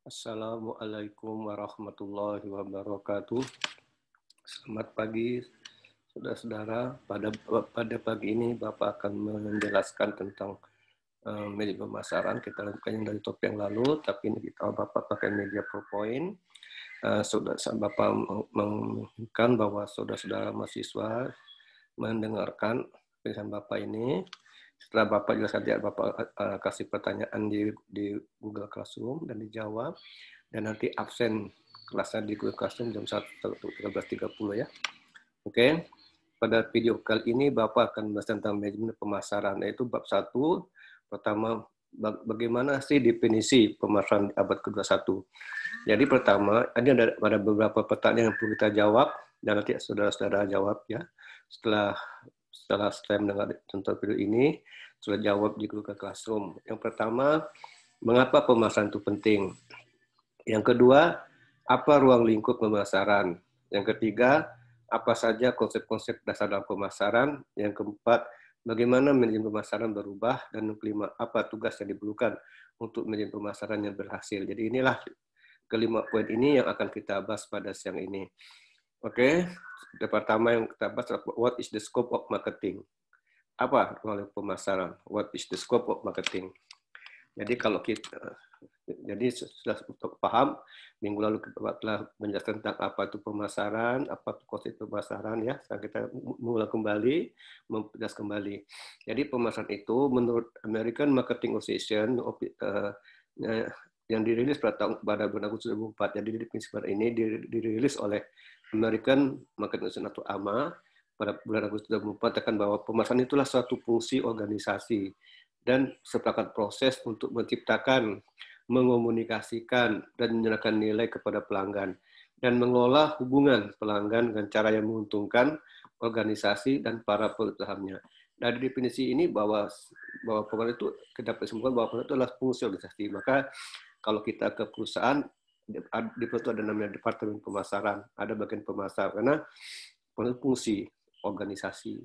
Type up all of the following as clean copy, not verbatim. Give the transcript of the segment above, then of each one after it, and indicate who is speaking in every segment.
Speaker 1: Assalamualaikum warahmatullahi wabarakatuh. Selamat pagi, saudara-saudara. Pada pagi ini Bapak akan menjelaskan tentang media pemasaran. Kita lakukan yang dari topik yang lalu, tapi ini Bapak pakai media PowerPoint. Bapak mengumumkan bahwa saudara-saudara mahasiswa mendengarkan penjelasan Bapak ini. Setelah Bapak jelaskan, Bapak kasih pertanyaan di Google Classroom dan dijawab. Dan nanti absen kelasnya di Google Classroom jam 13.30 ya. Oke. Pada video kali ini Bapak akan membahas tentang manajemen pemasaran, yaitu bab 1. Pertama, bagaimana sih definisi pemasaran di abad ke-21. Jadi pertama, ada beberapa pertanyaan yang perlu kita jawab, dan nanti saudara-saudara jawab ya. Setelah saya mendengar tentang video ini, sudah jawab di Google Classroom. Yang pertama, mengapa pemasaran itu penting? Yang kedua, apa ruang lingkup pemasaran? Yang ketiga, apa saja konsep-konsep dasar dalam pemasaran? Yang keempat, bagaimana manajemen pemasaran berubah? Dan yang kelima, apa tugas yang diperlukan untuk manajemen pemasaran yang berhasil? Jadi inilah kelima poin ini yang akan kita bahas pada siang ini. Oke, yang pertama yang kita bahas adalah what is the scope of marketing? Apa ruang lingkup pemasaran? What is the scope of marketing? Jadi kalau sudah paham, minggu lalu kita telah menjelaskan tentang apa itu pemasaran, apa itu konsep pemasaran ya. Sekarang kita mengulang kembali, memperjelas kembali. Jadi pemasaran itu menurut American Marketing Association yang dirilis pada bulan Agustus 2004. Jadi definisi ini dirilis oleh American Marketing Association atau AMA pada bulan Agustus 2004 katakan bahwa pemasaran itulah suatu fungsi organisasi dan seperangkat proses untuk menciptakan, mengomunikasikan, dan menyerahkan nilai kepada pelanggan, dan mengelola hubungan pelanggan dengan cara yang menguntungkan organisasi dan para perusahaannya. Dari definisi ini bahwa pemasaran itu kita kesimpulan bahwa pemasaran itu adalah fungsi organisasi. Maka kalau kita ke perusahaan, di situ ada namanya departemen pemasaran, ada bagian pemasaran karena fungsi organisasi,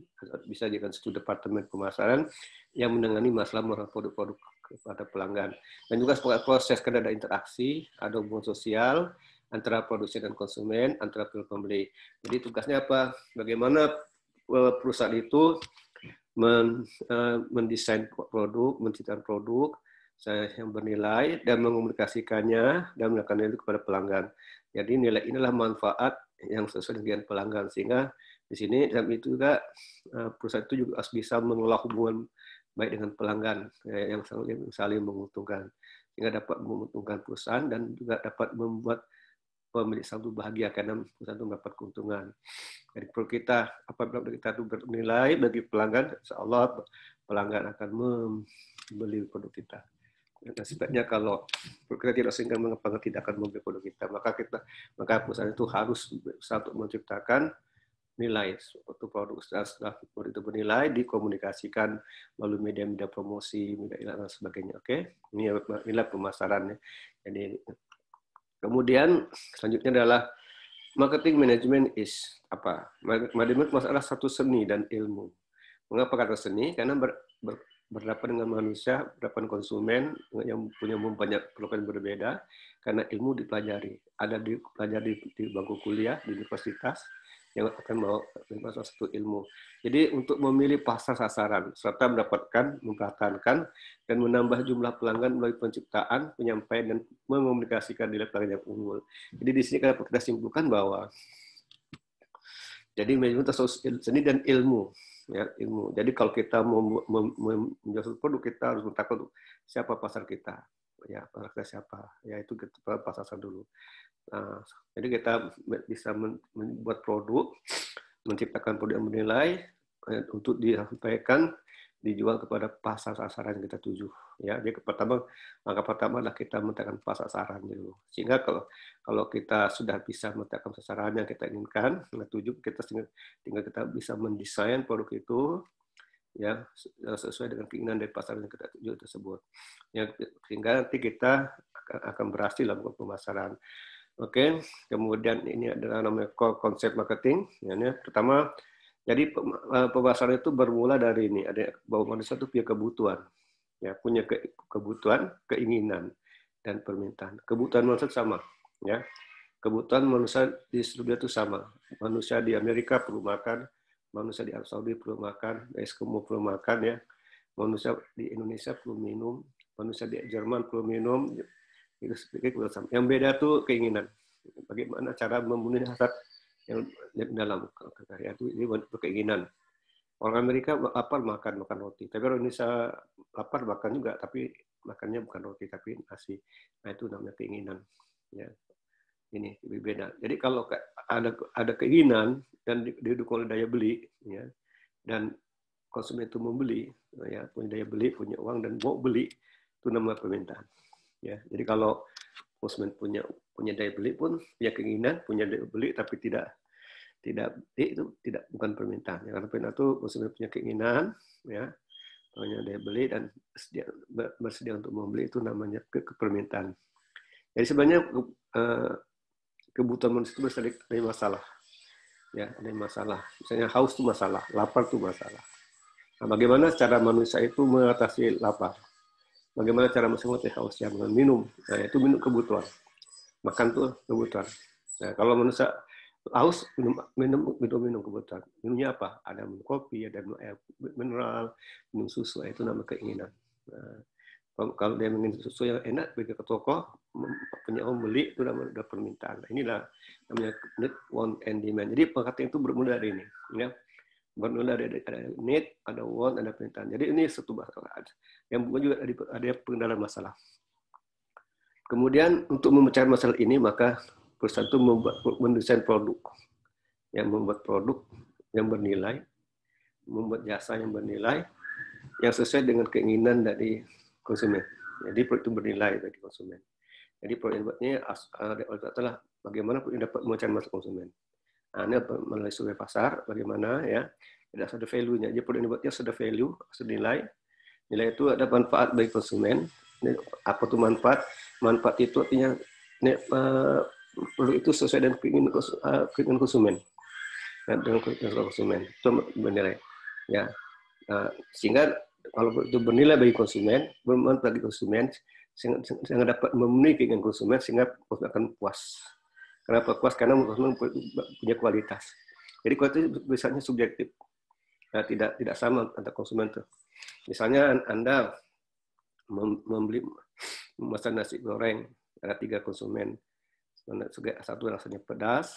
Speaker 1: bisa jadi satu departemen pemasaran yang menangani masalah produk-produk kepada pelanggan. Dan juga proses karena ada interaksi, ada hubungan sosial antara produsen dan konsumen, antara pembeli. Jadi tugasnya apa? Bagaimana perusahaan itu mendesain produk, menciptakan produk yang bernilai dan mengomunikasikannya dan menekan nilai kepada pelanggan. Jadi nilai inilah manfaat yang sesuai dengan pelanggan, sehingga di sini dalam itu juga perusahaan itu juga harus bisa mengelola hubungan baik dengan pelanggan yang saling menguntungkan, sehingga dapat menguntungkan perusahaan dan juga dapat membuat pemilik saham itu bahagia karena perusahaan itu mendapat keuntungan. Jadi perlu kita, apabila kita itu bernilai bagi pelanggan, insya Allah pelanggan akan membeli produk kita. Dan sebaiknya kalau kita tidak sehingga mengapa tidak akan membeli produk kita, maka perusahaan itu harus berusaha untuk menciptakan nilai suatu produk. Setelah produk itu bernilai, dikomunikasikan melalui media-media promosi, media dan sebagainya. Oke, ini nilai pemasarannya. Jadi kemudian selanjutnya adalah marketing management is apa? Manajemen adalah satu seni dan ilmu. Mengapa kata seni? Karena berhadapan dengan manusia, berhadapan konsumen yang punya banyak kebutuhan berbeda, karena ilmu dipelajari. Ada dipelajari di bangku kuliah, di universitas, yang akan membawa satu ilmu. Jadi untuk memilih pasar sasaran, serta mempertahankan, dan menambah jumlah pelanggan melalui penciptaan, penyampaian, dan mengomunikasikan nilai pelanggan yang unggul. Jadi di sini kita simpulkan bahwa jadi manajemen terus seni dan ilmu. Ya, ilmu. Jadi kalau kita mau menjual produk, kita harus mengetahui siapa pasar kita. Ya, pasar kita siapa? Ya, itu kita pasar dulu. Nah, jadi kita bisa membuat produk, menciptakan produk yang bernilai untuk disampaikan, dijual kepada pasar sasaran yang kita tuju. Ya, jadi langkah pertama adalah kita menetapkan pasar sasaran dulu. Sehingga kalau kita sudah bisa menetapkan sasaran yang kita inginkan, yang tuju, kita tinggal kita bisa mendesain produk itu ya sesuai dengan keinginan dari pasar yang kita tuju tersebut. Ya, sehingga nanti kita akan berhasil dalam pemasaran. Oke, kemudian ini adalah namanya konsep marketing. Ya, pertama, jadi pemasaran itu bermula dari ini, ada bahwa manusia itu punya kebutuhan, ya punya kebutuhan, keinginan. dan permintaan. Kebutuhan manusia sama, ya. Kebutuhan manusia di seluruh dunia itu sama. Manusia di Amerika perlu makan, manusia di Arab Saudi perlu makan, Eskimo perlu makan, ya. Manusia di Indonesia perlu minum, manusia di Jerman perlu minum. Yang beda tuh keinginan. Bagaimana cara memenuhi hasrat yang dalam karya itu, ini keinginan. Orang Amerika lapar makan roti, tapi orang Indonesia lapar makan juga, tapi makannya bukan roti tapi nasi. Nah itu namanya keinginan. Ya, ini lebih beda. Jadi kalau ada keinginan dan didukung oleh daya beli, ya, dan konsumen itu membeli, ya, punya daya beli, punya uang dan mau beli, itu namanya permintaan. Ya, jadi kalau konsumen punya daya beli pun punya keinginan, punya daya beli tapi itu bukan permintaan, ya. Karena permintaan itu konsumen punya keinginan, ya, punya daya beli dan bersedia untuk membeli, itu namanya permintaan. Jadi sebenarnya kebutuhan manusia itu berasal dari masalah, ya, ada masalah. Misalnya haus itu masalah, lapar itu masalah. Nah, bagaimana cara manusia itu mengatasi lapar? Bagaimana cara manusia mengatasi haus? Ya, dengan minum. Nah, itu minum kebutuhan. Makan tuh kebutuhan. Nah, kalau manusia haus, minum kebutuhan. Minumnya apa? Ada minum kopi, ada minum air mineral, minum susu, itu nama keinginan. Nah, kalau dia ingin susu yang enak, pergi ke toko, punya orang beli, itu udah permintaan. Inilah namanya need, want, and demand. Jadi pengertian itu bermula dari ini, ya. Bermula dari ada need, ada want, ada permintaan. Jadi ini satu masalah. Yang bukan juga ada pengendalian masalah. Kemudian untuk memecahkan masalah ini, maka perusahaan itu mendesain produk, yang membuat produk yang bernilai, membuat jasa yang bernilai, yang sesuai dengan keinginan dari konsumen. Jadi produk itu bernilai bagi konsumen. Jadi produk ini adalah bagaimana produk dapat memecahkan masalah konsumen. Nah, ini melalui survei pasar, bagaimana, ya, tidak ada value-nya. Jadi produk ini buatnya sudah value, sudah nilai. Nilai itu ada manfaat bagi konsumen. Apa itu manfaat? Manfaat itu artinya produk itu sesuai dengan keinginan konsumen. Dengan keinginan konsumen itu bernilai. Ya, sehingga kalau itu bernilai bagi konsumen, bermanfaat bagi konsumen, sehingga dapat memenuhi keinginan konsumen, sehingga konsumen akan puas. Kenapa puas? Karena konsumen punya kualitas. Jadi kualitas biasanya subjektif. Nah, tidak sama antara konsumen itu. Misalnya Anda memesan nasi goreng, ada 3 konsumen. Satu rasanya pedas,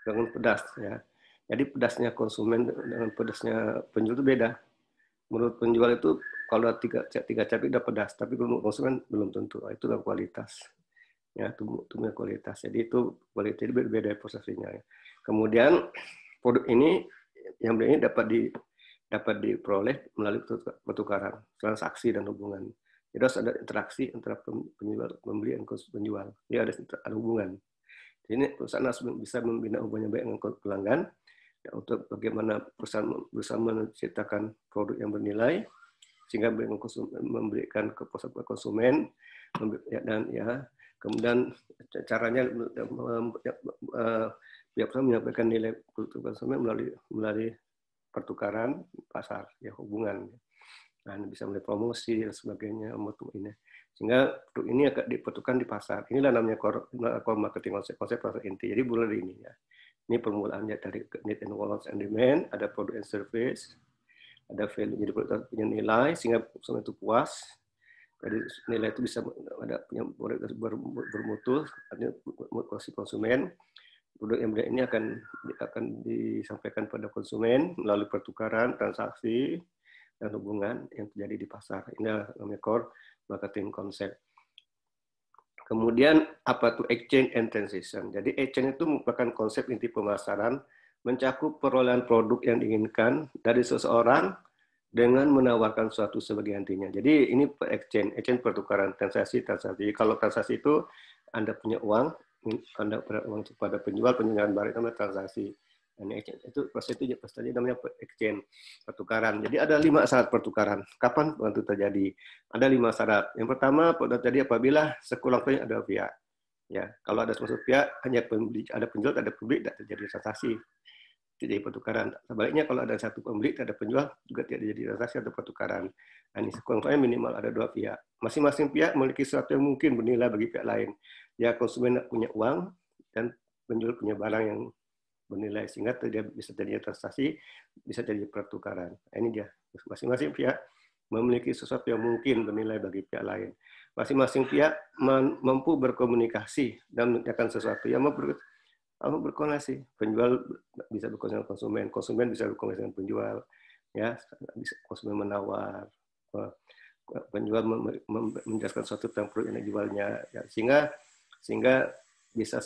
Speaker 1: dengan pedas, ya. Jadi pedasnya konsumen dengan pedasnya penjual itu beda. Menurut penjual itu kalau 3 cabai udah pedas, tapi menurut konsumen belum tentu. Itu adalah kualitas. Ya, tumbuh kualitas. Jadi itu kualitas berbeda persepsinya. Ya. Kemudian produk ini yang ini dapat diperoleh melalui pertukaran, transaksi dan hubungan. Jadi harus ada interaksi antara penjual, pembeli dan penjual. Jadi ada hubungan. Jadi ini perusahaan harus bisa membina hubungan baik dengan pelanggan, ya, untuk bagaimana perusahaan berusaha menciptakan produk yang bernilai sehingga memberikan ke konsumen, dan ya kemudian caranya pihak perusahaan menyampaikan nilai produk konsumen melalui pertukaran pasar, ya, hubungan. Nah, bisa melalui promosi dan sebagainya, ini. Sehingga produk ini akan dipertukarkan di pasar. Inilah namanya core marketing, konsep pasar inti. Jadi mulai dari ini, ya. Ini permulaannya dari need and wants and demand, ada produk and service, ada value, jadi produk punya nilai sehingga konsumen itu puas. Jadi nilai itu bisa ada punya bermutu, artinya motivasi konsumen. Produk yang ini akan disampaikan pada konsumen melalui pertukaran, transaksi, dan hubungan yang terjadi di pasar. Ini namanya core marketing konsep. Kemudian apa itu exchange and transition? Jadi exchange itu merupakan konsep inti pemasaran, mencakup perolehan produk yang diinginkan dari seseorang dengan menawarkan suatu sebagai gantinya. Jadi ini exchange pertukaran, transaksi. Kalau transaksi itu Anda punya uang, Anda punya uang kepada penjual barang namanya transaksi. Dan itu proses itu pasti namanya exchange, pertukaran. Jadi ada 5 syarat pertukaran. Kapan itu terjadi? Ada 5 syarat. Yang pertama terjadi apabila sekurang-kurangnya ada pihak. Ya, kalau ada suatu pihak hanya pembeli, ada penjual, ada pembeli, tidak terjadi transaksi. jadi pertukaran. Sebaliknya kalau ada satu pembeli, ada penjual, juga tidak jadi transaksi atau pertukaran. Nah, ini kurang-kurangnya minimal ada dua pihak. Masing-masing pihak memiliki sesuatu yang mungkin bernilai bagi pihak lain. Ya, konsumen punya uang dan penjual punya barang yang bernilai, sehingga dia bisa jadi transaksi, bisa jadi pertukaran. Nah, ini dia, masing-masing pihak memiliki sesuatu yang mungkin bernilai bagi pihak lain. Masing-masing pihak mampu berkomunikasi dan menyatakan sesuatu yang mampu berkomunikasi. Penjual bisa berkomunikasi dengan konsumen, konsumen bisa berkomunikasi dengan penjual, ya, bisa konsumen menawar, penjual menjelaskan sesuatu tentang produk yang dijualnya, ya, sehingga bisa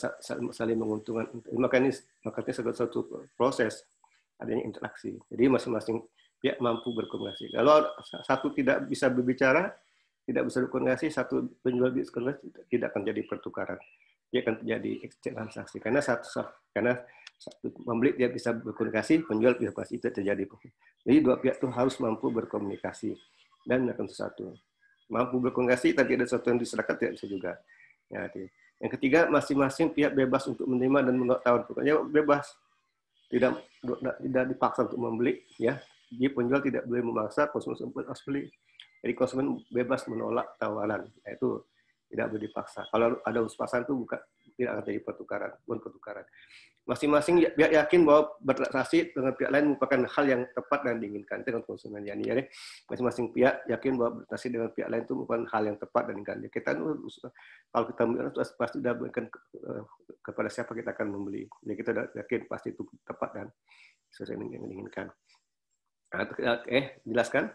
Speaker 1: saling menguntungkan. Makanya satu proses adanya interaksi. Jadi masing-masing pihak mampu berkomunikasi. Kalau satu tidak bisa berbicara, tidak bisa berkomunikasi, satu penjual tidak akan jadi pertukaran. Dia akan terjadi exchange transaksi karena satu pembeli dia bisa berkomunikasi, penjual bisa berkomunikasi, itu terjadi. Jadi dua pihak itu harus mampu berkomunikasi dan melakukan sesuatu. Mampu berkomunikasi tapi ada sesuatu yang diserahkan tidak bisa juga. Ya, yang ketiga, masing-masing pihak bebas untuk menerima dan menolak tawaran. Pokoknya bebas, tidak dipaksa untuk membeli, ya. Jadi penjual tidak boleh memaksa konsumen harus beli. Jadi konsumen bebas menolak tawaran. Nah, itu tidak boleh dipaksa. Kalau ada paksaan itu tidak akan jadi pertukaran. Masing-masing pihak yakin bahwa bertransaksi dengan pihak lain merupakan hal yang tepat dan diinginkan dengan konsumen. Jadi masing-masing pihak yakin bahwa bertransaksi dengan pihak lain itu merupakan hal yang tepat dan diinginkan. Kita kalau kita membeli itu pasti sudah berikan kepada siapa kita akan membeli. Jadi kita yakin pasti itu tepat dan sesuai yang diinginkan. Jelaskan.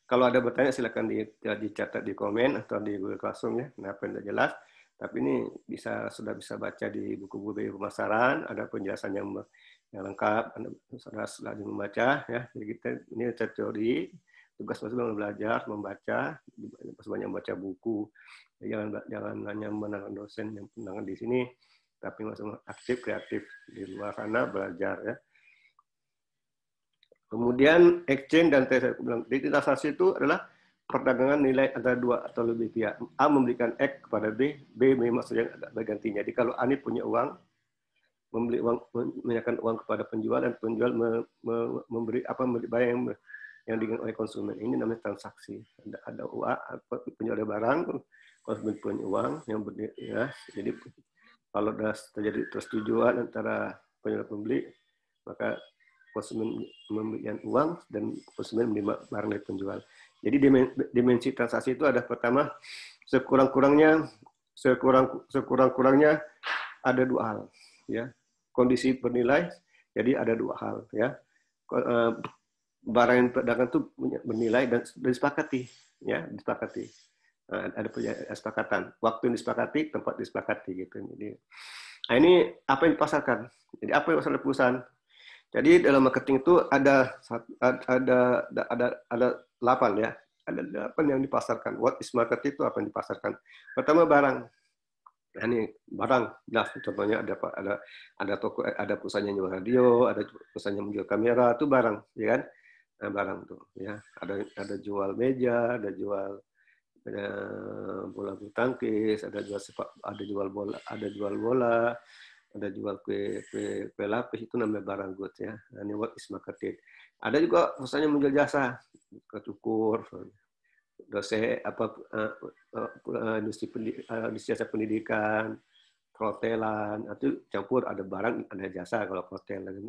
Speaker 1: Kalau ada bertanya silakan dicatat di komen atau di Google Classroom, ya. Kenapa tidak jelas? Tapi ini sudah bisa baca di buku-buku pemasaran, ada penjelasan yang lengkap, sudah membaca, ya. Jadi ini teori, tugas masing-masing belajar, membaca, banyak membaca buku. Jangan hanya menangkan dosen yang menangkan di sini, tapi masing-masing aktif, kreatif di luar sana belajar, ya. Kemudian exchange dan transaksi itu adalah perdagangan nilai antara dua atau lebih pihak. A memberikan X kepada B, B maksudnya bergantinya. Jadi kalau A ini punya uang, menyerahkan uang kepada penjual dan penjual memberi barang yang diinginkan oleh konsumen. Ini namanya transaksi. Ada uang, penjual ada barang, konsumen punya uang yang ya. Jadi kalau sudah terjadi persetujuan antara penjual dan pembeli, maka konsumen memberikan uang dan konsumen menerima barang dari penjual. Jadi dimensi transaksi itu ada pertama sekurang-kurangnya ada dua hal, ya. Kondisi bernilai, jadi ada dua hal, ya. Barang yang diperdagangkan itu bernilai dan disepakati, ya, disepakati. Ada kesepakatan, waktu yang disepakati, tempat disepakati, gitu. Jadi, nah ini apa yang dipasarkan? Jadi apa yang dipasarkan oleh perusahaan? Jadi dalam marketing itu ada 8, ya. Ada 8 yang dipasarkan. What is marketing itu apa yang dipasarkan? Pertama barang. Nah, ini barang. Nah, contohnya ada toko, ada perusahaan yang jual radio, ada perusahaan yang menjual kamera, itu barang, ya kan? Nah, barang tuh, ya. Ada jual meja, ada jual bola bulu tangkis, ada jual bola, ada jual kue lapis, itu namanya barang goods, ya. Nah, ini what is marketing. Ada juga perusahaan yang menjual jasa, cukur, dosen, industri jasa pendidikan, perhotelan, itu campur, ada barang, ada jasa kalau perhotelan.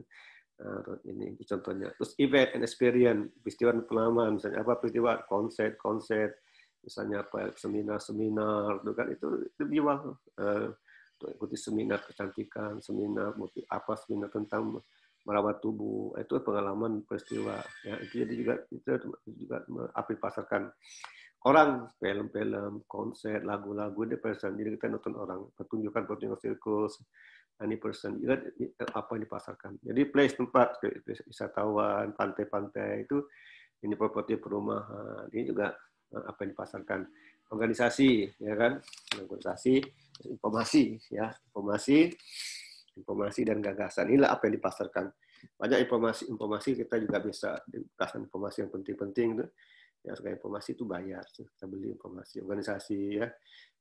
Speaker 1: Ini contohnya. Terus event and experience, peristiwa dan pengalaman, misalnya apa peristiwa, konser, misalnya apa seminar, itu dijual. Ikuti seminar kecantikan, seminar tentang merawat tubuh, itu pengalaman peristiwa, ya. Itu juga apa dipasarkan. Orang, film-film, konser, lagu-lagu, itu person. Jadi kita nonton orang, pertunjukan sirkus, ini person, juga apa yang dipasarkan. Jadi place, tempat, wisatawan, pantai-pantai, itu ini properti perumahan, ini juga apa yang dipasarkan. Organisasi, ya kan, organisasi, informasi, ya, informasi dan gagasan, inilah apa yang dipasarkan. Banyak informasi kita juga bisa dikasih informasi yang penting-penting itu, ya. Sebagai informasi itu bayar, kita beli informasi. Organisasi, ya,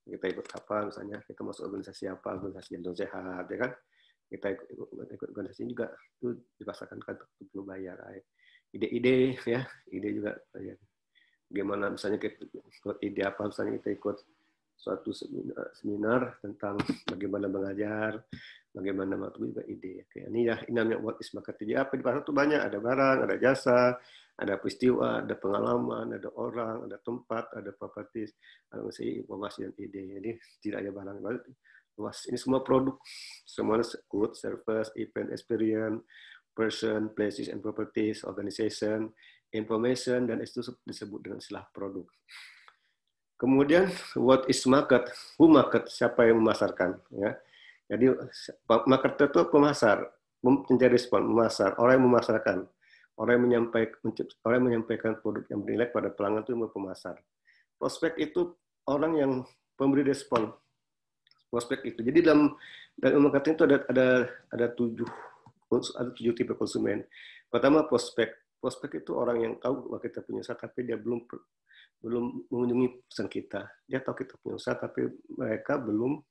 Speaker 1: kita ikut apa, misalnya kita masuk organisasi apa, organisasi jantung sehat, ya kan, kita ikut organisasi juga itu dipasarkan kan perlu bayar. Ide-ide ya, ide juga bayar. Bagaimana misalnya kita ikut ide apa, misalnya kita ikut suatu seminar tentang bagaimana mengajar, bagaimana waktu juga ide. Kayak ini ya, ini namanya what is marketing. Apa di pasar itu banyak, ada barang, ada jasa, ada peristiwa, ada pengalaman, ada orang, ada tempat, ada properties, ada informasi dan ide. Jadi tidak hanya barang, luas. Ini semua produk, semua good, service, event, experience, person, places and properties, organization, information, dan itu disebut dengan istilah produk. Kemudian what is market? Who market? Siapa yang memasarkan? Ya. Jadi marketer itu pemasar, mencari respon, memasar, orang yang memasarkan, orang yang menyampaikan produk yang bernilai pada pelanggan itu pemasar. Prospek itu orang yang pemberi respon. Prospek itu. Jadi dalam marketing itu ada tujuh tipe konsumen. Pertama prospek. Prospek itu orang yang tahu bahwa kita punya usaha tapi dia belum mengunjungi pesan kita. Dia tahu kita punya usaha tapi mereka belum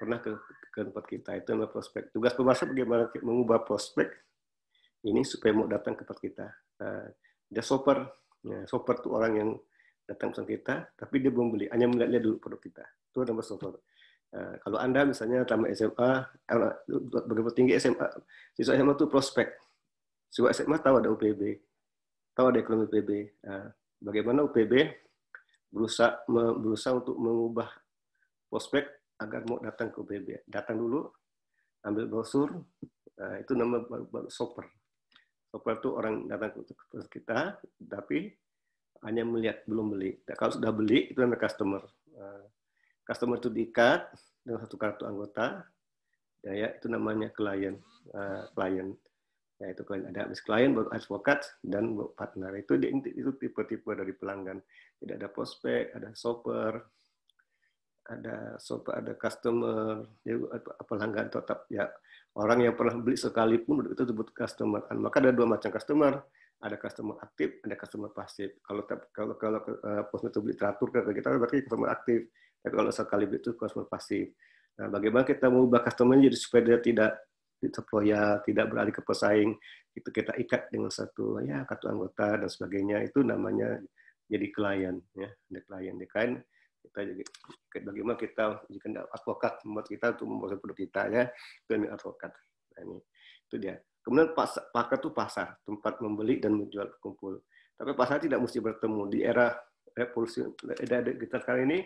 Speaker 1: pernah ke tempat kita. Itu adalah prospek. Tugas pemasar bagaimana mengubah prospek ini supaya mau datang ke tempat kita. Dia shopper. Ya, shopper itu orang yang datang pesan kita tapi dia belum beli, hanya melihat dulu produk kita. Itu nama shopper. Kalau Anda misalnya tamat SMA, begitu tinggi SMA, siswa SMA itu prospek. Siswa SMA tahu ada UPB, tahu ada ekonomi UPB. Bagaimana UPB berusaha untuk mengubah prospek agar mau datang ke UPB. Datang dulu, ambil brosur, itu nama shopper. Shopper itu orang datang ke kita, tapi hanya melihat, belum beli. Kalau sudah beli, itu namanya customer. Customer itu diikat dengan satu kartu anggota, ya itu namanya klien. Ya itu klien, ada klien, baru advokat, dan partner. Itu tipe-tipe dari pelanggan. Jadi ada prospek, ada shopper, ada customer, ya, pelanggan tetap ya orang yang pernah beli sekalipun itu disebut customer. Maka ada dua macam customer. Ada customer aktif, ada customer pasif. Kalau itu beli teratur ke kita berarti customer aktif. Tapi kalau sekali beli itu customer pasif. Nah, bagaimana kita mengubah customer jadi supaya dia tidak terproyak, tidak beralih ke pesaing, itu kita ikat dengan satu ya kartu anggota dan sebagainya. Itu namanya jadi klien ya, ada klien. Di klien kita jadi bagaimana kita jika advokat membuat kita untuk membuat produk kita ya, itu namanya advokat. Nah, ini itu dia. Kemudian pasar itu pasar, tempat membeli dan menjual berkumpul. Tapi pasar tidak mesti bertemu. Di era revolusi digital kali ini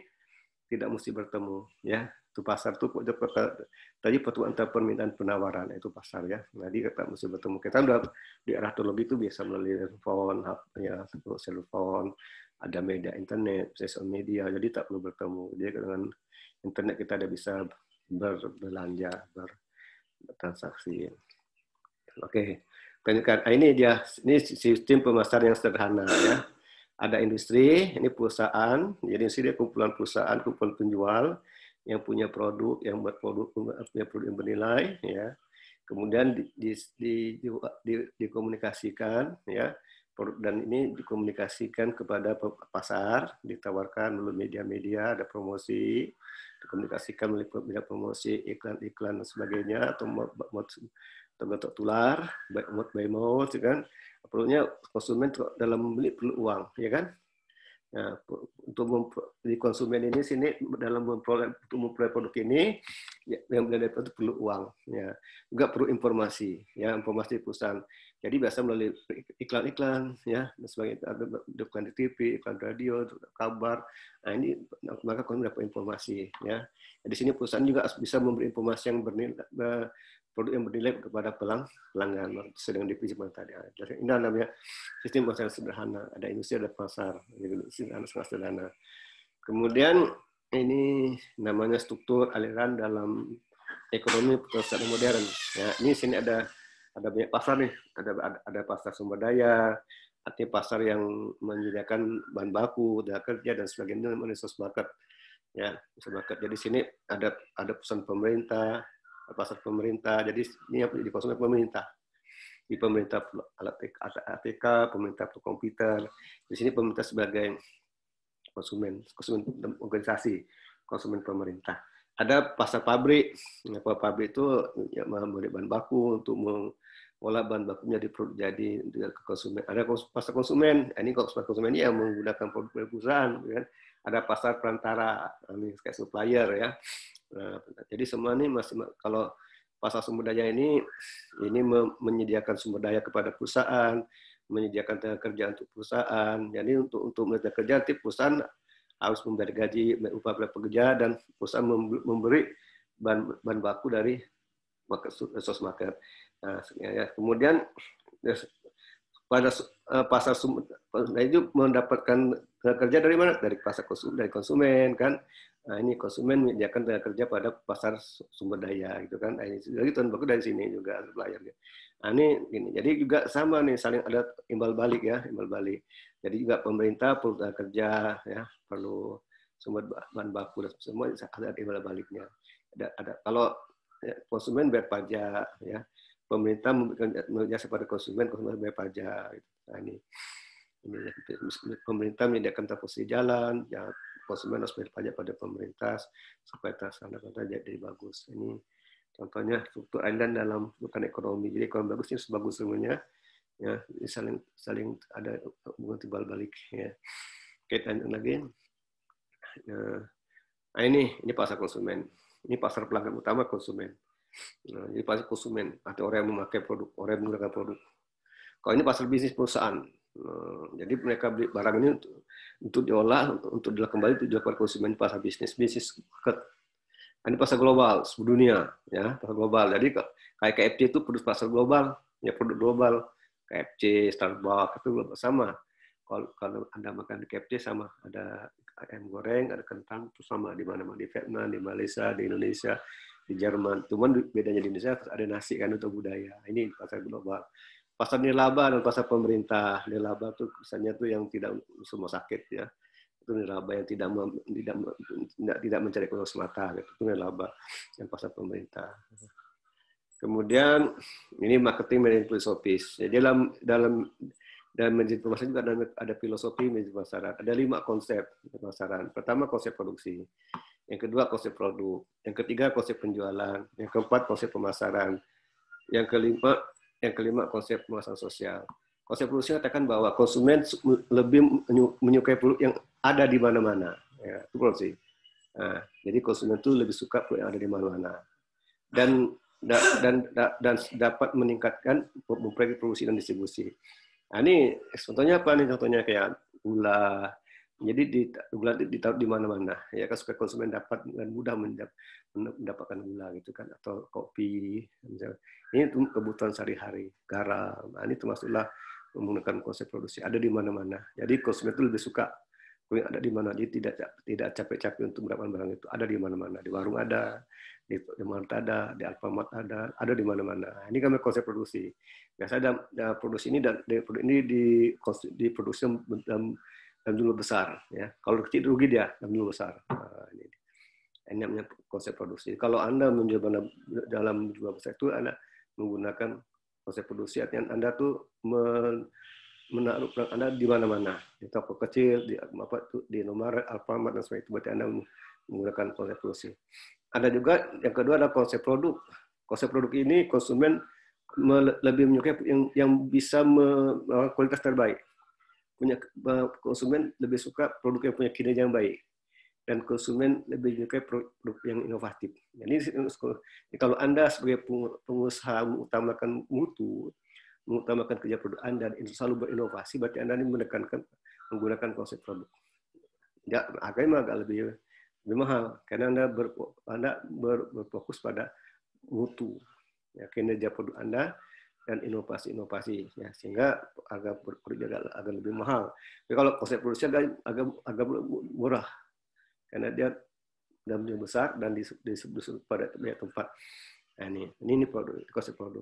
Speaker 1: tidak mesti bertemu, ya. Itu pasar itu tadi pertemuan antara permintaan penawaran itu pasar ya. Jadi kita mesti bertemu. Kita udah di era teknologi itu biasa melalui telepon, ya, telepon, ada media internet, sosial media. Jadi tak perlu bertemu. Jadi dengan internet kita ada bisa berbelanja, bertransaksi. Oke, ini sistem pemasaran yang sederhana ya. Ada industri, ini perusahaan, jadi industri dia kumpulan perusahaan, kumpulan penjual yang punya produk, yang buat punya produk yang bernilai, ya. Kemudian dikomunikasikan, ya, dan ini dikomunikasikan kepada pasar, ditawarkan melalui media-media, ada promosi, dikomunikasikan melalui media promosi, iklan-iklan dan sebagainya, atau bentuk tular, by mouth, kan? Perlunya konsumen dalam membeli perlu uang, ya kan? Nah, untuk di konsumen ini sini dalam memperoleh produk ini, ya, yang beli itu perlu uang, ya. Juga perlu informasi, ya, informasi perusahaan. Jadi biasa melalui iklan-iklan, ya, dan sebagainya. Ada iklan di TV, iklan radio, kabar. Nah ini maka konsumen dapat informasi, ya. Di sini perusahaan juga bisa memberi informasi yang bernilai, produk yang bernilai kepada pelanggan sedang dipimpin tadi. Ini namanya sistem pasar sederhana. Ada industri, ada pasar. Sederhana. Kemudian ini namanya struktur aliran dalam ekonomi pasar modern. Ya, ini sini ada banyak pasar nih. Ada pasar sumber daya, artinya pasar yang menyediakan bahan baku, tenaga kerja dan sebagainya, namanya resource market. Ya, resource market. Jadi sini ada perusahaan pemerintah, pasar pemerintah, jadi ini yang dikonsumsi pemerintah. Di pemerintah alat ATK, pemerintah komputer. Di sini pemerintah sebagai konsumen organisasi, konsumen pemerintah. Ada pasar pabrik. Pabrik itu ya, membeli bahan baku untuk mengolah bahan baku jadi ke konsumen. Ada pasar konsumen. Ini pasar konsumen ini yang menggunakan produk dari perusahaan. Kan? Ada pasar perantara, ini kayak supplier ya. Nah, jadi semua ini masih, kalau pasar sumber daya ini menyediakan sumber daya kepada perusahaan, menyediakan tenaga kerja untuk perusahaan. Jadi untuk tenaga kerja, perusahaan harus memberi gaji upah pekerja dan perusahaan memberi bahan baku dari resource market. Nah, ya. Kemudian pada pasar itu mendapatkan tenaga kerja dari mana? Dari pasar dari konsumen kan. Nah, ini konsumen menyediakan tenaga kerja pada pasar sumber daya gitu kan. Nah, ini tuan baku dari sini juga supplier. Nah, ini jadi juga sama nih, saling ada imbal balik ya, imbal balik. Jadi juga pemerintah perlu tenaga kerja ya, perlu sumber bahan baku dan semua ada imbal baliknya. Ada kalau ya, konsumen bayar pajak ya, pemerintah memberikan jasa pada konsumen bayar pajak. Nah, ini pemerintah menyediakan transportasi jalan, ya, konsumen harus bayar pajak pada pemerintah supaya terlaksana jadi bagus. Ini contohnya struktur island dalam bukan ekonomi. Jadi ekonomi bagusnya sebagus semuanya, ya saling ada hubungan timbal balik. Ya. Oke, lanjut lagi. Nah, ini pasar konsumen. Ini pasar pelanggan utama konsumen. Nah, jadi pasar konsumen atau orang yang memakai produk, orang yang menggunakan produk. Kalau ini pasar bisnis perusahaan. Jadi mereka beli barang ini untuk diolah, untuk dilakukan kembali tujuan para konsumen, pasar bisnis market. Ini pasar global, seluruh dunia, ya pasar global. Jadi kayak KFC itu produk pasar global, ya produk global. KFC, Starbucks itu sama. Kalau Anda makan di KFC sama, ada ayam goreng, ada kentang, itu sama di mana-mana, di Vietnam, di Malaysia, di Indonesia, di Jerman. Cuman bedanya di Indonesia ada nasi kan untuk budaya. Ini pasar global. Pasar nirlaba dan pasar pemerintah. Nirlaba tuh misalnya tuh yang tidak semua sakit ya. Itu nirlaba yang tidak mencari keuntungan semata, gitu. Itu nirlaba yang pasar pemerintah. Kemudian ini marketing manajemen filosofis. Jadi dalam manajemen pemasaran juga ada filosofi manajemen pemasaran. Ada 5 konsep pemasaran. Pertama konsep produksi. Yang kedua konsep produk. Yang ketiga konsep penjualan. Yang keempat konsep pemasaran. Yang kelima konsep pemasaran sosial. Konsep produksi mengatakan bahwa konsumen lebih menyukai produk yang ada di mana-mana. Ya, itu produksi. Nah, jadi konsumen itu lebih suka produk yang ada di mana-mana. Dan dapat meningkatkan produksi dan distribusi. Nah, ini contohnya apa nih? Contohnya kayak gula. Jadi gula ditaruh di mana-mana. Ya kan supaya konsumen dapat dan mudah mendapatkan gula gitu kan, atau kopi misalnya. Ini kebutuhan sehari-hari, garam. Nah, ini termasuklah menggunakan konsep produksi ada di mana-mana. Jadi konsumen itu lebih suka yang ada di mana. Jadi tidak capek-capek untuk mendapatkan barang itu. Ada di mana-mana. Di warung ada, di Mart ada, di Alfamart ada di mana-mana. Ini kan konsep produksi. Biasanya produksi ini diproduksi dalam jumlah besar. Ya. Kalau kecil rugi dia dalam jumlah besar. Nah, ini namanya konsep produksi. Kalau Anda menjual dalam jumlah besar itu Anda menggunakan konsep produksi, artinya Anda tuh menaruh Anda di mana-mana, di toko kecil, di Indomaret, Alfamart dan sebagainya. Itu berarti Anda menggunakan konsep produksi. Ada juga yang kedua adalah konsep produk. Konsep produk ini konsumen lebih menyukai yang bisa kualitas terbaik. Konsumen lebih suka produk yang punya kinerja yang baik. Dan konsumen lebih menyukai produk yang inovatif. Jadi kalau Anda sebagai pengusaha mengutamakan mutu, mengutamakan kerja produk Anda dan selalu berinovasi, berarti Anda ini menggunakan konsep produk. Ya, harganya agak lebih mahal karena Anda berfokus pada mutu, ya, kinerja produk Anda dan inovasi-inovasi, ya, sehingga harga produk agak lebih mahal. Tapi kalau konsep produksi agak murah karena dia dalam jumlah besar dan distribusi pada banyak tempat. Nah, ini konsep produk.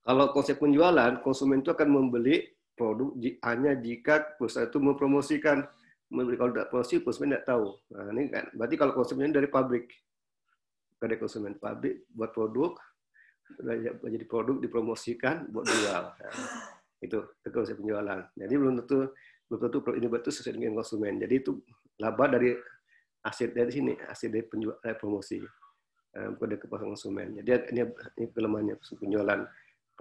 Speaker 1: Kalau konsep penjualan, konsumen itu akan membeli produk hanya jika perusahaan itu mempromosikan. Kalau tidak promosi, konsumen tidak tahu. Nah, ini kan berarti kalau konsumen dari pabrik, dari konsumen pabrik buat produk, jadi produk dipromosikan buat jual. Nah, itu konsep penjualan. Jadi belum tentu ini betul sesuai dengan konsumen. Jadi itu laba dari aset dari sini, aset dari promosi pada konsumen. Jadi ini kelemahannya penjualan.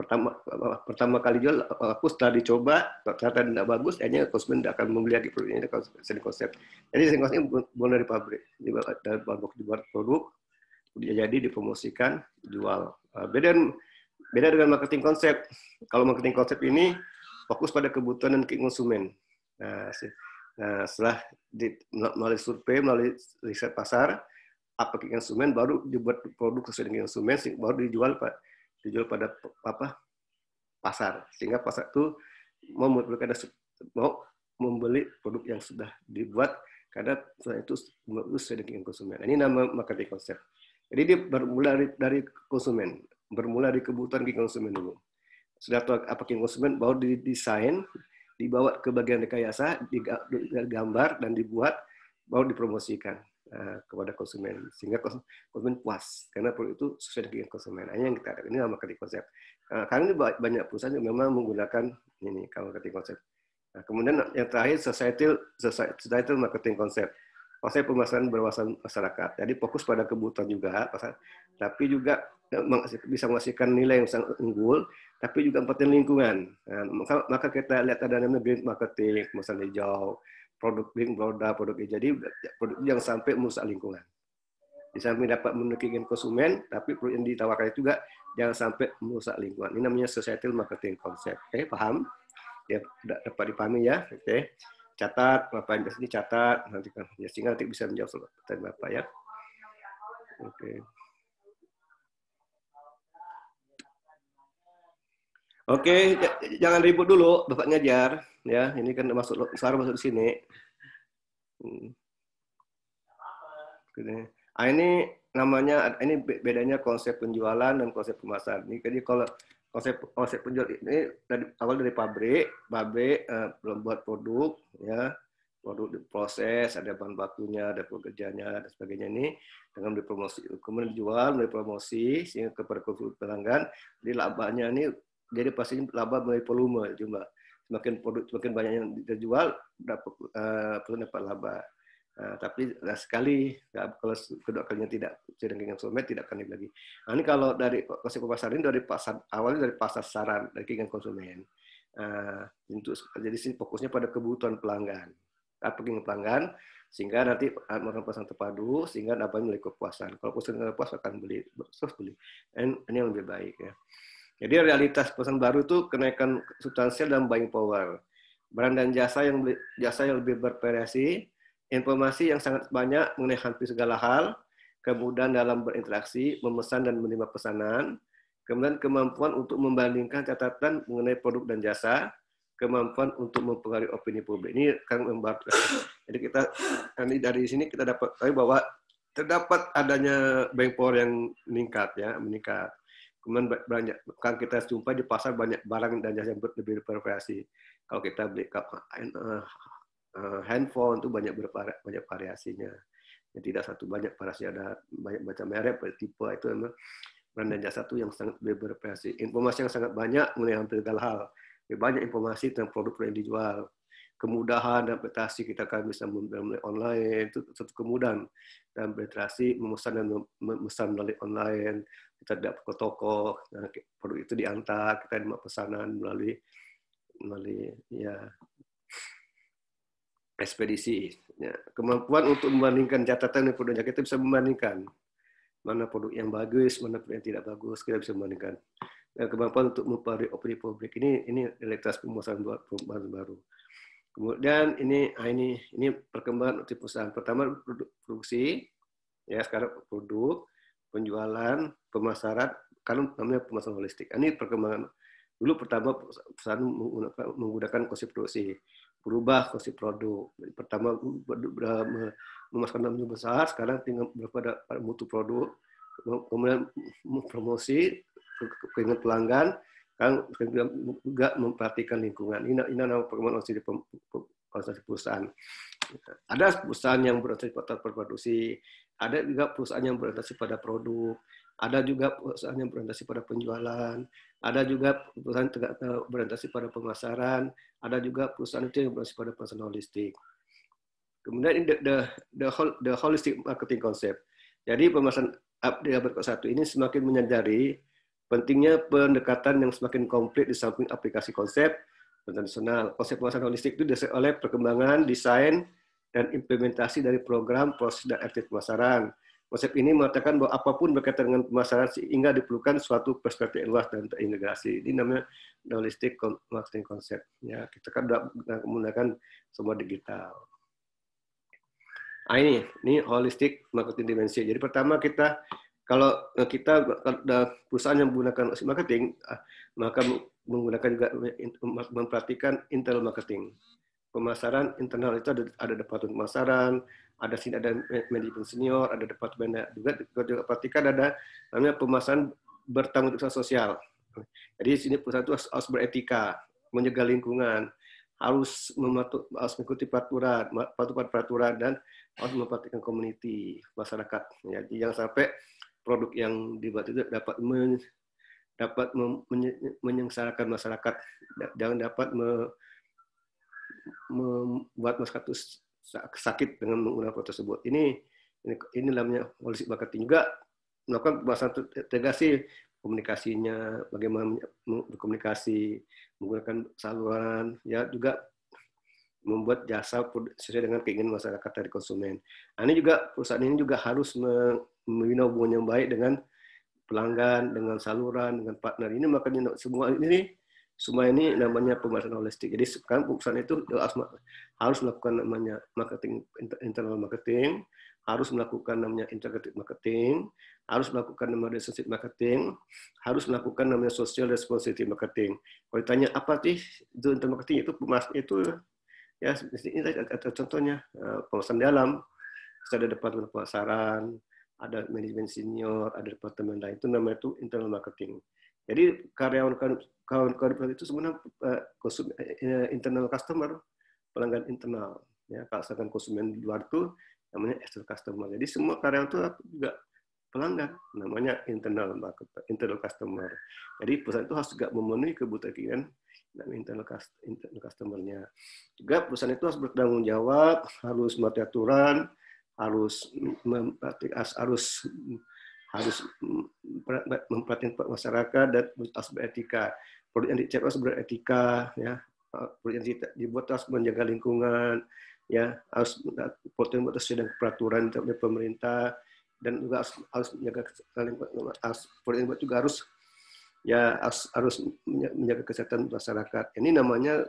Speaker 1: Pertama kali jual, aku setelah dicoba, ternyata tidak bagus, akhirnya konsumen tidak akan membeli lagi produk ini. Selling konsep. Jadi selling konsep bukan dari pabrik, dibuat produk, jadi dipromosikan, jual. Beda dengan marketing konsep. Kalau marketing konsep ini fokus pada kebutuhan dan konsumen. Setelah melalui survei, melalui riset pasar, apa konsumen, baru dibuat produk sesuai dengan konsumen, baru dijual pada pasar, sehingga pasar itu mau membeli produk yang sudah dibuat karena itu sesuai dengan konsumen. Ini nama marketing konsep. Jadi dia bermula dari konsumen, bermula dari kebutuhan konsumen dulu. Sudah tahu apa konsumen, baru didesain, dibawa ke bagian rekayasa, digambar dan dibuat, baru dipromosikan kepada konsumen, sehingga konsumen puas karena produk itu sesuai dengan konsumen. Yang kita ada ini nama marketing konsep. Karena ini banyak perusahaan yang memang menggunakan ini kalau marketing konsep. Kemudian yang terakhir societal marketing konsep. Konsep pemasaran berwawasan masyarakat. Jadi fokus pada kebutuhan juga, tapi juga bisa menghasilkan nilai yang sangat unggul, tapi juga penting lingkungan. Maka kita lihat ada namanya green marketing, pemasaran hijau, produk green, produk hijau. Jadi produk yang sampai merusak lingkungan. Di samping dapat menukarkan konsumen, tapi produk yang ditawarkan juga jangan sampai merusak lingkungan. Ini namanya societal marketing konsep. Oke, paham? Ya, dapat dipahami ya. Oke. Catat, Bapak yang sini catat, nanti kan ya, sehingga nanti bisa menjawab pertanyaan Bapak ya. Oke. Oke, jangan ribut dulu, Bapak ngajar ya. Ini kan masuk di sini. Ini namanya, ini bedanya konsep penjualan dan konsep pemasaran. Jadi kalau konsep penjual ini dari awal dari pabrik buat produk ya, produk diproses, ada bahan bakunya, ada pekerjanya dan sebagainya, ini dengan dipromosi, kemudian dijual melalui promosi sehingga kepada pelanggan. Jadi labanya ini jadi pastinya laba melalui volume jumlah. Semakin banyak yang dijual, dapat laba. Tapi sekali kalau kedua kalinya tidak dengan konsumen, tidak akan lagi. Ini kalau dari konsep pemasaran ini dari pasar awalnya dari pasar saran, dari keinginan konsumen. Jadi sini fokusnya pada kebutuhan pelanggan, keinginan pelanggan, sehingga nanti melakukan pasang terpadu, sehingga dapat memiliki kepuasan. Kalau konsumen puas akan beli, terus beli. Ini yang lebih baik ya. Jadi realitas pesan baru itu kenaikan substansial dan buying power. Barang dan jasa yang lebih bervariasi, informasi yang sangat banyak mengenai hampir segala hal, kemudahan dalam berinteraksi, memesan dan menerima pesanan, kemudian kemampuan untuk membandingkan catatan mengenai produk dan jasa, kemampuan untuk mempengaruhi opini publik. Ini kan membantu. Jadi kita dari sini kita dapat tahu bahwa terdapat adanya buying power yang meningkat. Kemudian kan kita jumpa di pasar banyak barang dan jasa yang lebih bervariasi. Kalau kita beli handphone itu banyak variasinya. Yang tidak satu, banyak variasi, ada banyak macam merek, tipe, itu memang brand dan jasa itu yang sangat bervariasi. Informasi yang sangat banyak mengenai hampir segala hal. Banyak informasi tentang produk yang dijual. Kemudahan dan adaptasi, kita kan bisa melalui online, itu satu kemudahan. Dan berinteraksi, memesan dan memesan melalui online. Kita tidak ke toko, produk itu diantar, kita terima pesanan melalui ya ekspedisi. Ya. Kemampuan untuk membandingkan catatan dan produk kita bisa membandingkan mana produk yang bagus, mana produk yang tidak bagus, kita bisa membandingkan. Dan kemampuan untuk mempengaruhi opini publik, ini realitas pemasaran baru. Kemudian ini perkembangan untuk perusahaan. Pertama produksi, ya sekarang produk, penjualan, pemasaran, kan namanya pemasaran holistik. Ini perkembangan. Dulu pertama perusahaan menggunakan konsep produksi, berubah konsep produk. Pertama memasukkan dalam jumlah besar, sekarang tinggal pada mutu produk, kemudian promosi, keinginan pelanggan, kan juga memperhatikan lingkungan. Ini nama perkembangan organisasi perusahaan. Ada perusahaan yang berorientasi pada produksi, ada juga perusahaan yang berorientasi pada produk, ada juga perusahaan yang berorientasi pada penjualan, ada juga perusahaan berorientasi pada pemasaran, ada juga perusahaan itu yang berorientasi pada pemasaran holistik. Kemudian ini the holistic marketing concept. Jadi pemasaran di abad ke-1 ini semakin menyadari pentingnya pendekatan yang semakin komplit di samping aplikasi konsep tradisional. Konsep pemasaran holistik itu didasarkan oleh perkembangan, desain, dan implementasi dari program, proses, dan aktivitas pemasaran. Konsep ini mengatakan bahwa apapun berkaitan dengan pemasaran sehingga diperlukan suatu perspektif luas dan terintegrasi. Ini namanya holistic marketing concept. Ya, kita kan menggunakan semua digital. Ini holistic marketing dimensi. Jadi pertama kalau kita perusahaan yang menggunakan marketing, maka menggunakan juga memperhatikan internal marketing. Pemasaran internal itu ada departemen pemasaran, ada manajemen senior, ada departemen juga perhatikan ada namanya pemasaran bertanggung jawab sosial. Jadi sini perusahaan itu harus beretika, menjaga lingkungan, harus mengikuti peraturan dan harus memperhatikan community masyarakat. Jadi jangan sampai produk yang dibuat itu dapat menyengsarakan masyarakat, jangan dapat membuat masyarakat itu sakit dengan menggunakan produk tersebut. Ini namanya holistic marketing. Juga melakukan pembahasan integrasi komunikasinya, bagaimana berkomunikasi, menggunakan saluran, ya juga membuat jasa sesuai dengan keinginan masyarakat dari konsumen. Ini juga perusahaan ini juga harus membina hubungan yang baik dengan pelanggan, dengan saluran, dengan partner. Ini makanya semua ini namanya pembahasan holistik. Jadi sekarang perusahaan itu harus melakukan namanya marketing, internal marketing, harus melakukan namanya integrated marketing, harus melakukan namanya relationship marketing, harus melakukan namanya social responsibility marketing. Kalau ditanya apa sih itu internal marketing, itu ya ini ada contohnya pemasaran dalam, ada departemen pemasaran, ada manajemen senior, ada departemen lain, itu namanya itu internal marketing. Jadi kawan-kawan itu sebenarnya internal customer, pelanggan internal. Ya, kalau misalkan konsumen di luar itu namanya external customer. Jadi semua karyawan itu juga pelanggan, namanya internal customer. Jadi perusahaan itu harus juga memenuhi kebutuhan internal customer-nya. Juga perusahaan itu harus bertanggung jawab, harus mematuhi aturan, harus memperhatikan masyarakat dan harus beretika. Produk yang dicek harus beretika, ya. Produk yang dibuat harus menjaga lingkungan, ya. Harus produk yang sesuai dengan peraturan dari pemerintah dan juga harus menjaga produk yang juga harus menjaga kesehatan masyarakat. Ini namanya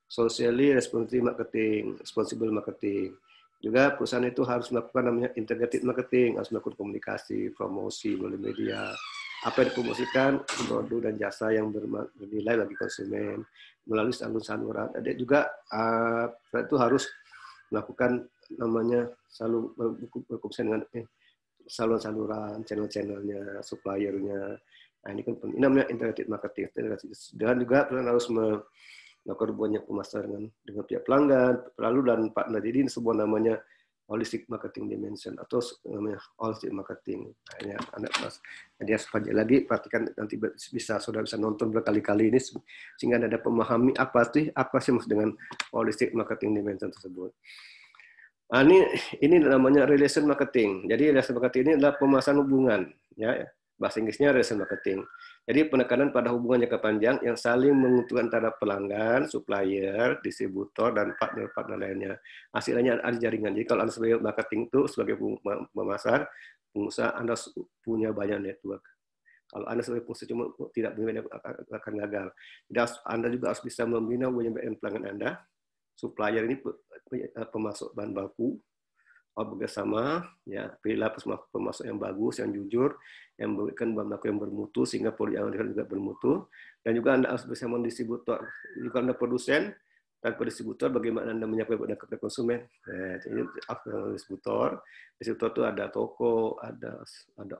Speaker 1: socially responsible marketing. Juga perusahaan itu harus melakukan namanya integrated marketing, harus melakukan komunikasi, promosi melalui media. Apa yang dipromosikan, produk dan jasa yang bernilai bagi konsumen melalui saluran-saluran. Ada juga itu harus melakukan namanya selalu berkomunikasi dengan saluran-saluran, channel-channelnya, suppliernya. Nah, ini kan penting. Ini namanya integrated marketing. Dan juga perusahaan harus melakukan banyak pemasaran dengan pihak pelanggan, lalu dan partner. Jadi ini sebuah namanya holistic marketing dimension atau namanya holistic marketing. Nah, Anda jadi sepanjang lagi perhatikan, nanti saudara bisa nonton berkali-kali ini sehingga Anda memahami apa sih maksud dengan holistic marketing dimension tersebut. Nah, ini namanya relation marketing. Jadi relation marketing ini adalah pemasaran hubungan, ya. Bahasa Inggrisnya relation marketing. Jadi penekanan pada hubungan jangka panjang yang saling menguntungkan antara pelanggan, supplier, distributor, dan partner-partner lainnya. Hasilnya ada jaringan. Jadi kalau Anda sebagai marketing itu sebagai pemasar, pengusaha Anda punya banyak network. Kalau Anda sebagai pengusaha cuma tidak punya akan gagal. Jadi Anda juga harus bisa membina hubungan dengan pelanggan Anda. Supplier ini pemasok bahan baku, bekerjasama, ya, pilihlah pemasok yang bagus, yang jujur, yang memberikan bahan baku yang bermutu sehingga produk yang Anda juga bermutu. Dan juga Anda harus bisa mendistributor. Jika Anda produsen tanpa distributor, bagaimana Anda menyampaikan kepada konsumen? Jadi distributor itu ada toko, ada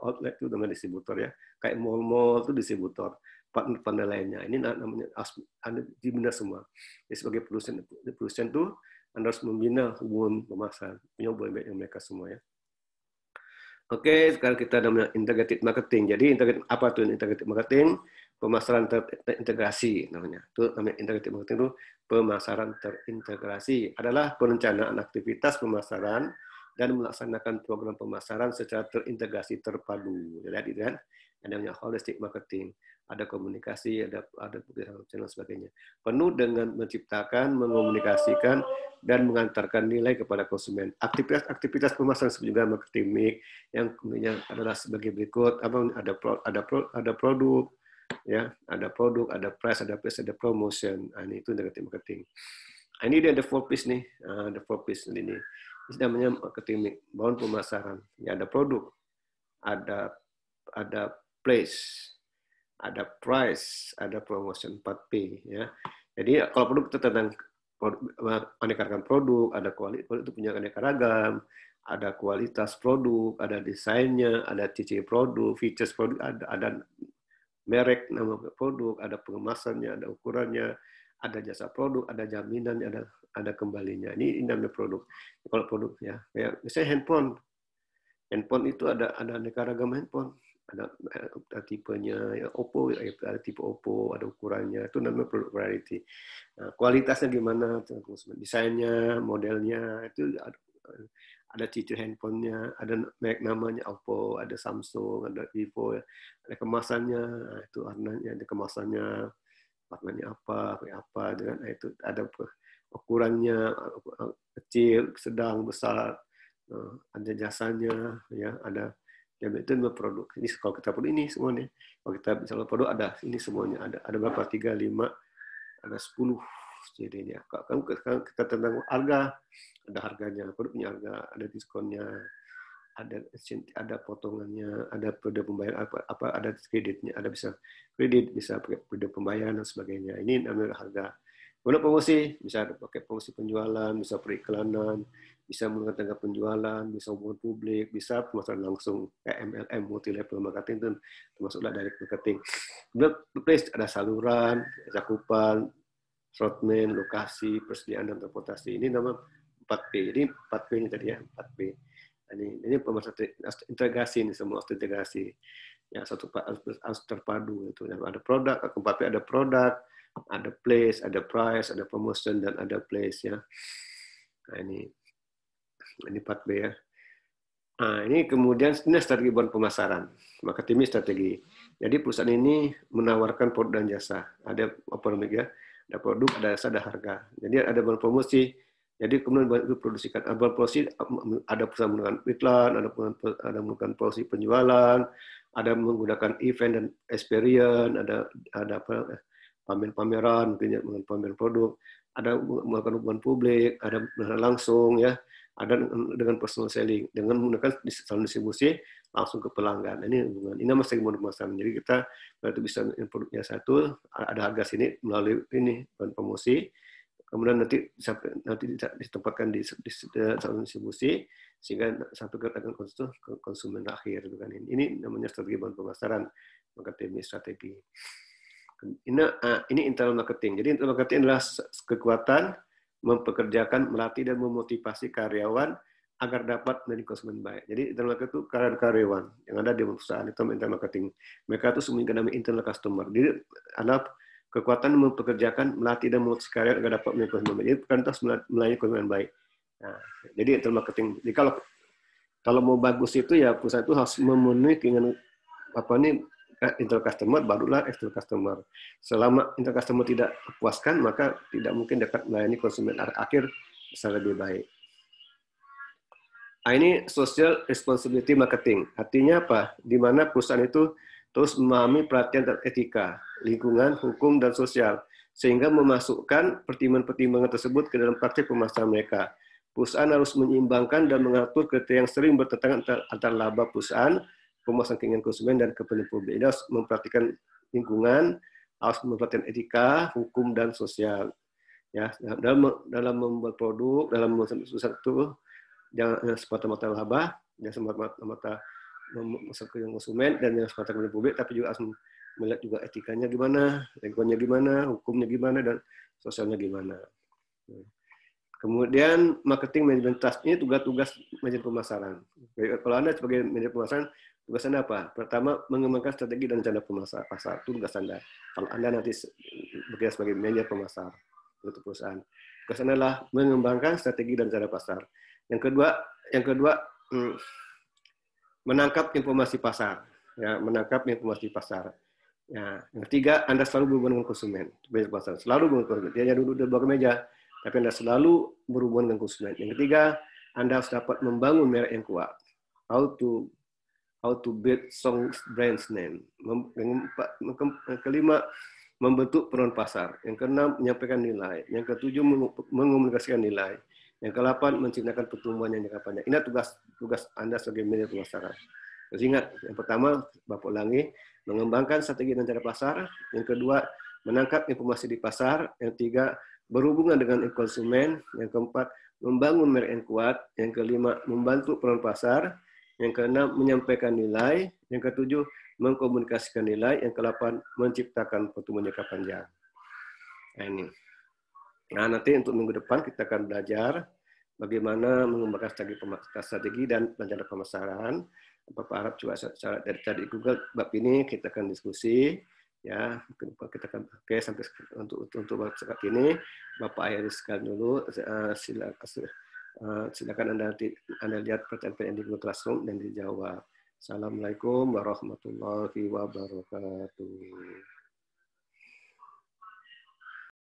Speaker 1: outlet itu namanya distributor, ya. Kayak mall-mall itu distributor. Partner lainnya. Ini namanya Anda dibina semua. Jadi sebagai produsen itu Anda harus membina hubungan pemasar, punya hubungan baik dengan mereka semua, ya. Oke, sekarang kita namanya integrated marketing. Jadi apa itu integrated marketing? pemasaran terintegrasi namanya. Itu namanya integrated marketing itu pemasaran terintegrasi adalah perencanaan aktivitas pemasaran dan melaksanakan program pemasaran secara terintegrasi terpadu. Lihat itu kan, ada namanya holistic marketing, ada komunikasi, ada channel sebagainya. Penuh dengan menciptakan, mengomunikasikan dan mengantarkan nilai kepada konsumen. Aktivitas pemasaran juga marketing mix yang kemudian adalah sebagai berikut, ada produk, ya, ada produk, ada price, ada promotion. Ini itu negatif marketing. Ini dia ada 4Ps nih, ada 4Ps ini. Ini namanya marketing mix, bangun pemasaran. Ya, ada produk, ada place, ada price, ada promotion, 4P, ya. Jadi kalau produk itu tentang aneka ragam produk, ada kualitas itu punya aneka ragam, ada kualitas produk, ada desainnya, ada ciri produk, features produk, ada merek, nama produk, ada pengemasannya, ada ukurannya, ada jasa produk, ada jaminannya, ada kembalinya. Ini namanya produk. Kalau produk ya, kayak misalnya handphone itu ada aneka ragam handphone. Ada tipenya, ya Oppo, ada tipe Oppo, ada ukurannya, itu namanya produk variety. Nah, kualitasnya gimana, desainnya, modelnya, itu ada ciri handphonenya, ada merek namanya Oppo, ada Samsung, ada Vivo, ada kemasannya, itu warnanya, ada kemasannya, warnanya apa, dengan itu ada ukurannya, kecil, sedang, besar, ada jasanya, ya ada. Ya itu produk. Ini kalau kita produk ini semuanya. Kalau kita misalnya produk ada ini semuanya ada berapa 3, 5, ada 10 jadinya. Kalau kita tentang harga, ada harganya, produk punya harga, ada diskonnya, ada potongannya, ada periode pembayaran apa ada kreditnya, ada bisa kredit, bisa pakai periode pembayaran dan sebagainya. Ini namanya harga. Kemudian promosi, bisa pakai promosi penjualan, bisa periklanan, bisa menggunakan tangga penjualan, bisa hubungan publik, bisa pemasaran langsung kayak MLM, multi level marketing itu termasuklah direct marketing. Kemudian place ada saluran, cakupan, shortman, lokasi, persediaan dan transportasi. Ini nama 4P. Jadi 4P ini tadi ya, 4P. Ini pemasaran integrasi ini semua integrasi. Ya satu harus terpadu itu. Ada produk, keempat P ada produk, ada place, ada price, ada promotion dan ada place ya. Nah, ini 4B ya. Nah, ini kemudian ini strategi buat pemasaran. Marketing strategi. Jadi perusahaan ini menawarkan produk dan jasa. Ada apa namanya? Ada produk, ada jasa, ada harga. Jadi ada promosi. Jadi kemudian itu produksikan promosi, ada perusahaan menggunakan iklan, ada menggunakan promosi penjualan, ada menggunakan event dan experience, ada apa pameran, mungkin dengan pameran produk, ada melakukan hubungan publik, ada langsung ya, ada dengan personal selling, dengan menggunakan salon distribusi langsung ke pelanggan. Ini hubungan. Ini nama segmen pemasaran. Jadi kita berarti bisa produknya satu, ada harga sini melalui ini promosi. Kemudian nanti ditempatkan di salon distribusi sehingga sampai ke konsumen akhir. Ini namanya strategi bahan pemasaran, marketing strategi. Ini internal marketing. Jadi internal marketing adalah kekuatan mempekerjakan, melatih dan memotivasi karyawan agar dapat menjadi konsumen baik. Jadi internal marketing itu karyawan yang ada di perusahaan itu internal marketing. Mereka itu semuanya namanya internal customer. Jadi ada kekuatan mempekerjakan, melatih dan memotivasi karyawan agar dapat menjadi konsumen baik. Jadi bukan terus melayani konsumen baik. Nah, jadi internal marketing. Jadi kalau mau bagus itu ya perusahaan itu harus memenuhi keinginan internal customer, barulah external customer. Selama internal customer tidak puaskan, maka tidak mungkin dapat melayani konsumen akhir bisa lebih baik. Nah, ini social responsibility marketing. Artinya apa? Di mana perusahaan itu terus memahami perhatian dan etika, lingkungan, hukum, dan sosial, sehingga memasukkan pertimbangan-pertimbangan tersebut ke dalam praktik pemasaran mereka. Perusahaan harus menyeimbangkan dan mengatur kriteria yang sering bertentangan antara laba perusahaan, pemuasan keinginan konsumen dan kepentingan publik. Ini harus memperhatikan lingkungan, harus memperhatikan etika, hukum dan sosial. Ya, dalam membuat produk, dalam membuat sesuatu, jangan semata-mata laba, jangan semata-mata memasarkan keinginan konsumen dan jangan semata-mata kepentingan publik, tapi juga harus melihat juga etikanya gimana, lingkungannya gimana, hukumnya gimana dan sosialnya gimana. Kemudian marketing management task ini tugas-tugas manajemen pemasaran. Kalau Anda sebagai manajer pemasaran, tugas Anda apa? Pertama, mengembangkan strategi dan rencana pasar. Itu tugas Anda. Kalau Anda nanti bekerja sebagai manajer pemasar untuk perusahaan, tugas Anda adalah mengembangkan strategi dan rencana pasar. Yang kedua, menangkap informasi pasar. Ya, menangkap informasi pasar. Ya, yang ketiga, Anda selalu berhubungan dengan konsumen. Selalu berhubungan dengan konsumen. Dia hanya duduk di belakang meja, tapi Anda selalu berhubungan dengan konsumen. Yang ketiga, Anda harus dapat membangun merek yang kuat. How to build strong brand name. Yang kelima, membentuk peran pasar. Yang keenam, menyampaikan nilai. Yang ketujuh, mengomunikasikan nilai. Yang kedelapan, menciptakan pertumbuhan yang jangka panjang. Ini tugas Anda sebagai manajer pemasaran. Terus ingat, yang pertama, Bapak ulangi, mengembangkan strategi dan cara pasar. Yang kedua, menangkap informasi di pasar. Yang tiga, berhubungan dengan konsumen. Yang keempat, membangun merek yang kuat. Yang kelima, membantu peran pasar. Yang keenam, menyampaikan nilai. Yang ketujuh, mengkomunikasikan nilai. Yang kedelapan, menciptakan pertumbuhan jangka panjang. Nah, ini. Nah, nanti untuk minggu depan kita akan belajar bagaimana mengembangkan strategi dan rencana pemasaran. Bapak harap juga dari Google bab ini kita akan diskusi, ya kita akan pakai sampai untuk bab saat ini. Bapak akhirkan dulu, silakan Anda lihat pertanyaan di Google Classroom dan dijawab. Assalamualaikum warahmatullahi wabarakatuh.